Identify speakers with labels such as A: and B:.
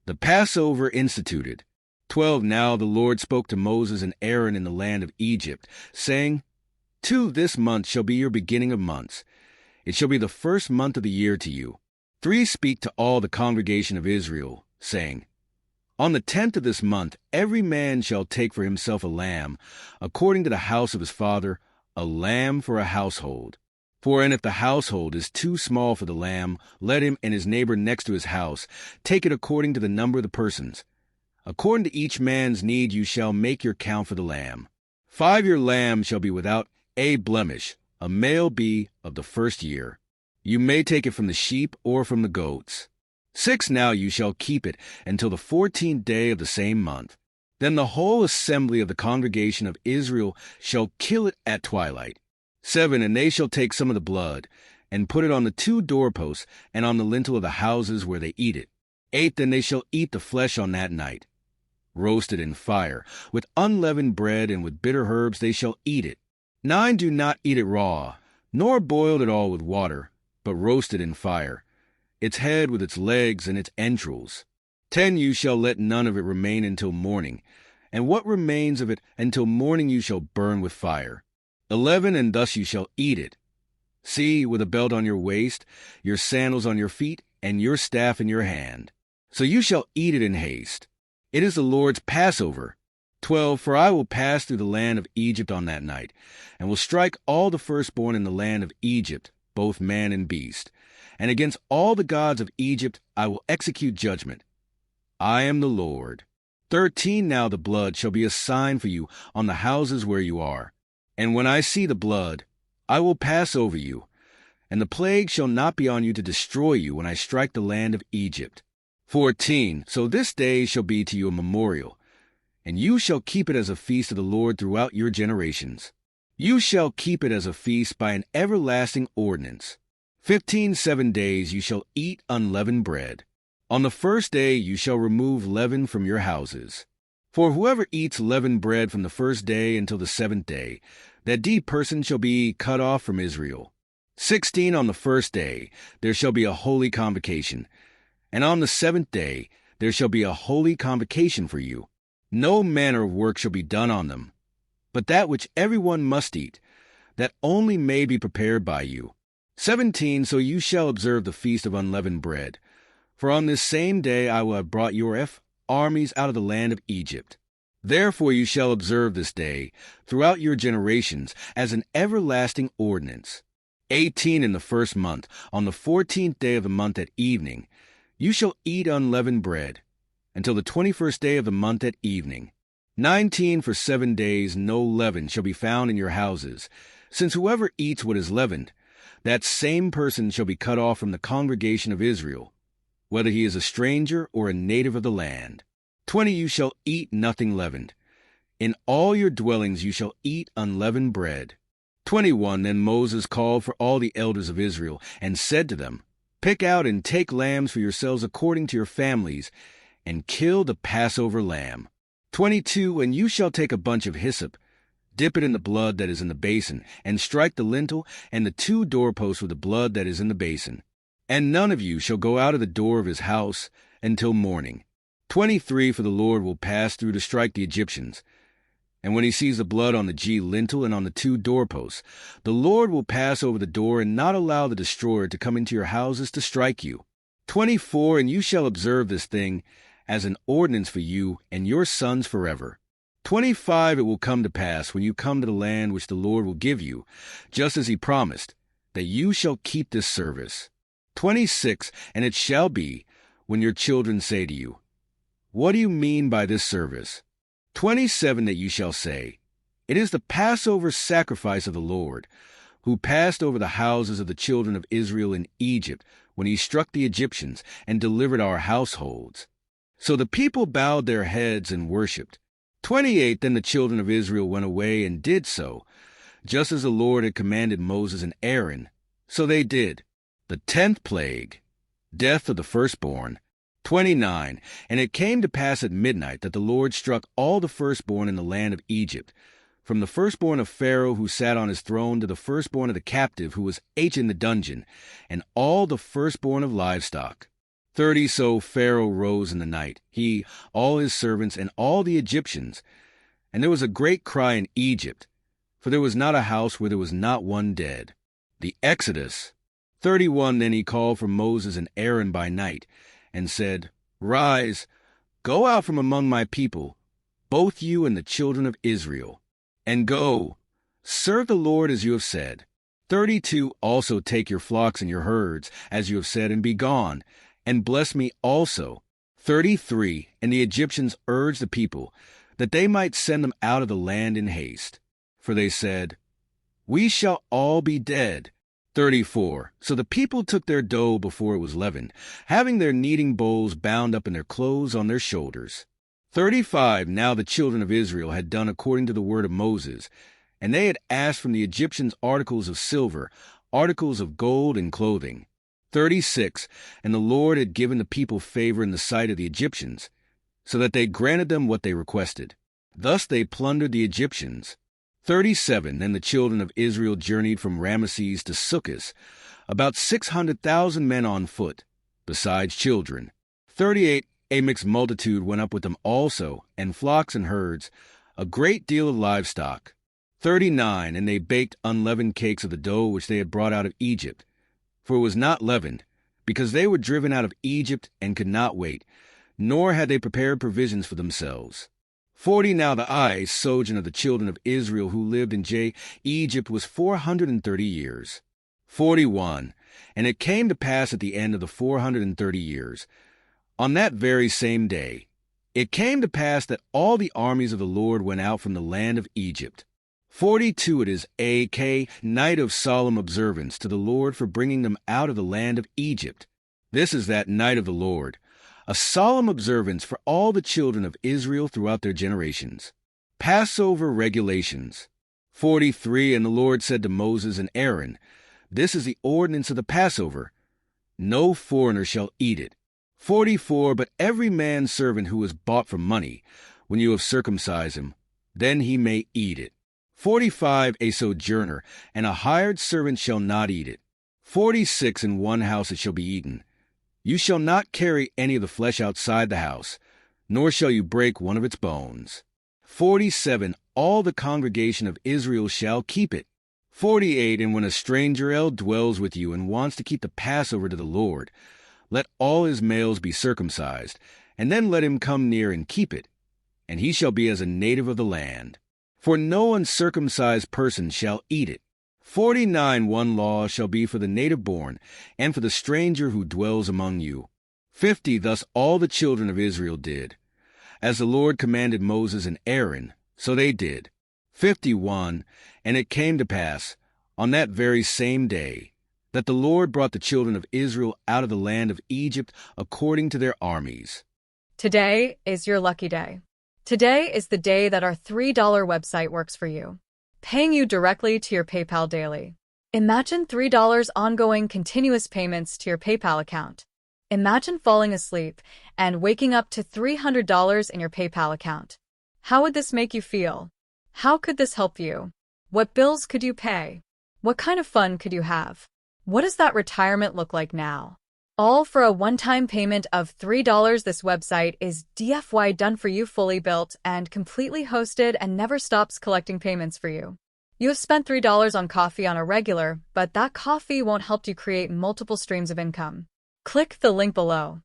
A: The Passover instituted. 12 Now the Lord spoke to Moses and Aaron in the land of Egypt, saying, 2 This month shall be your beginning of months. It shall be the first month of the year to you. 3 Speak to all the congregation of Israel, saying, On the 10th of this month every man shall take for himself a lamb, according to the house of his father, a lamb for a household. And if the household is too small for the lamb, let him and his neighbor next to his house take it according to the number of the persons. According to each man's need you shall make your count for the lamb. 5 Your lamb shall be without a blemish, a male be of the first year. You may take it from the sheep or from the goats. 6 Now you shall keep it until the 14th day of the same month. Then the whole assembly of the congregation of Israel shall kill it at twilight. 7 And they shall take some of the blood, and put it on the 2 doorposts and on the lintel of the houses where they eat it. 8 Then they shall eat the flesh on that night. Roasted in fire, with unleavened bread and with bitter herbs they shall eat it. 9 Do not eat it raw, nor boiled at all with water, but roasted in fire, its head with its legs and its entrails. 10 You shall let none of it remain until morning, and what remains of it until morning you shall burn with fire. 11 And thus you shall eat it. See, with a belt on your waist, your sandals on your feet, and your staff in your hand. So you shall eat it in haste. It is the Lord's Passover. 12 For I will pass through the land of Egypt on that night, and will strike all the firstborn in the land of Egypt, both man and beast. And against all the gods of Egypt I will execute judgment. I am the Lord. 13 Now the blood shall be a sign for you on the houses where you are. And when I see the blood, I will pass over you, and the plague shall not be on you to destroy you when I strike the land of Egypt. 14 So this day shall be to you a memorial, and you shall keep it as a feast of the Lord throughout your generations. You shall keep it as a feast by an everlasting ordinance. 15 7 days you shall eat unleavened bread. On the first day you shall remove leaven from your houses. For whoever eats leavened bread from the first day until the 7th day, that person shall be cut off from Israel. 16 On the first day there shall be a holy convocation, and on the 7th day there shall be a holy convocation for you. No manner of work shall be done on them, but that which everyone must eat, that only may be prepared by you. 17 So you shall observe the feast of unleavened bread, for on this same day I will have brought your armies out of the land of Egypt. Therefore you shall observe this day throughout your generations as an everlasting ordinance. 18 In the first month, on the 14th day of the month at evening, you shall eat unleavened bread, until the 21st day of the month at evening. 19 For 7 days no leaven shall be found in your houses, since whoever eats what is leavened, that same person shall be cut off from the congregation of Israel, whether he is a stranger or a native of the land. 20 You shall eat nothing leavened. In all your dwellings you shall eat unleavened bread. 21 Then Moses called for all the elders of Israel, and said to them, Pick out and take lambs for yourselves according to your families, and kill the Passover lamb. 22 And you shall take a bunch of hyssop, dip it in the blood that is in the basin, and strike the lintel and the 2 doorposts with the blood that is in the basin. And none of you shall go out of the door of his house until morning. 23 For the Lord will pass through to strike the Egyptians. And when he sees the blood on the lintel and on the 2 doorposts, the Lord will pass over the door and not allow the destroyer to come into your houses to strike you. 24 And you shall observe this thing as an ordinance for you and your sons forever. 25 It will come to pass when you come to the land which the Lord will give you, just as he promised, that you shall keep this service. 26 And it shall be, when your children say to you, What do you mean by this service? 27 That you shall say, It is the Passover sacrifice of the Lord, who passed over the houses of the children of Israel in Egypt when he struck the Egyptians and delivered our households. So the people bowed their heads and worshipped. 28 Then the children of Israel went away and did so, just as the Lord had commanded Moses and Aaron. So they did. The 10th plague, death of the firstborn. 29 And it came to pass at midnight that the Lord struck all the firstborn in the land of Egypt, from the firstborn of Pharaoh who sat on his throne to the firstborn of the captive who was in the dungeon, and all the firstborn of livestock. 30 So Pharaoh rose in the night, he, all his servants, and all the Egyptians. And there was a great cry in Egypt, for there was not a house where there was not one dead. The Exodus. 31 Then he called for Moses and Aaron by night, and said, Rise, go out from among my people, both you and the children of Israel, and go, serve the Lord as you have said. 32 Also take your flocks and your herds, as you have said, and be gone, and bless me also. 33 And the Egyptians urged the people, that they might send them out of the land in haste. For they said, We shall all be dead. 34 So the people took their dough before it was leavened, having their kneading bowls bound up in their clothes on their shoulders. 35 Now the children of Israel had done according to the word of Moses, and they had asked from the Egyptians articles of silver, articles of gold, and clothing. 36 And the Lord had given the people favor in the sight of the Egyptians, so that they granted them what they requested. Thus they plundered the Egyptians. 37 Then the children of Israel journeyed from Ramesses to Succoth, about 600,000 men on foot, besides children. 38 A mixed multitude went up with them also, and flocks and herds, a great deal of livestock. 39 And they baked unleavened cakes of the dough which they had brought out of Egypt, for it was not leavened, because they were driven out of Egypt and could not wait, nor had they prepared provisions for themselves. 40 Now the sojourn of the children of Israel who lived in Egypt was 430 years. 41 And it came to pass at the end of the 430 years, on that very same day, it came to pass that all the armies of the Lord went out from the land of Egypt. 42 It is a night of solemn observance to the Lord for bringing them out of the land of Egypt. This is that night of the Lord, a solemn observance for all the children of Israel throughout their generations. Passover regulations. 43 And the Lord said to Moses and Aaron, This is the ordinance of the Passover. No foreigner shall eat it. 44 But every man's servant who is bought for money, when you have circumcised him, then he may eat it. 45 A sojourner and a hired servant shall not eat it. 46 In one house it shall be eaten. You shall not carry any of the flesh outside the house, nor shall you break one of its bones. 47 All the congregation of Israel shall keep it. 48 And when a stranger dwells with you and wants to keep the Passover to the Lord, let all his males be circumcised, and then let him come near and keep it, and he shall be as a native of the land. For no uncircumcised person shall eat it. 49 One law shall be for the native born, and for the stranger who dwells among you. 50 Thus all the children of Israel did. As the Lord commanded Moses and Aaron, so they did. 51 And it came to pass, on that very same day, that the Lord brought the children of Israel out of the land of Egypt according to their armies.
B: Today is your lucky day. Today is the day that our $3 website works for you, paying you directly to your PayPal daily. Imagine $3 ongoing continuous payments to your PayPal account. Imagine falling asleep and waking up to $300 in your PayPal account. How would this make you feel? How could this help you? What bills could you pay? What kind of fun could you have? What does that retirement look like now? All for a one-time payment of $3. This website is DFY done for you, fully built and completely hosted, and never stops collecting payments for you. You have spent $3 on coffee on a regular, but that coffee won't help you create multiple streams of income. Click the link below.